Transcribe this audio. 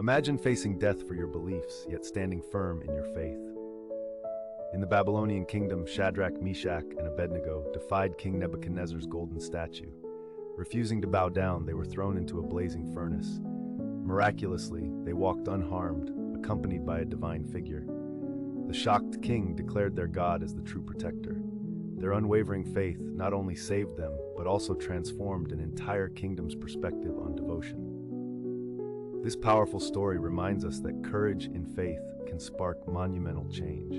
Imagine facing death for your beliefs, yet standing firm in your faith. In the Babylonian kingdom, Shadrach, Meshach, and Abednego defied King Nebuchadnezzar's golden statue. Refusing to bow down, they were thrown into a blazing furnace. Miraculously, they walked unharmed, accompanied by a divine figure. The shocked king declared their God as the true protector. Their unwavering faith not only saved them, but also transformed an entire kingdom's perspective on devotion. This powerful story reminds us that courage in faith can spark monumental change.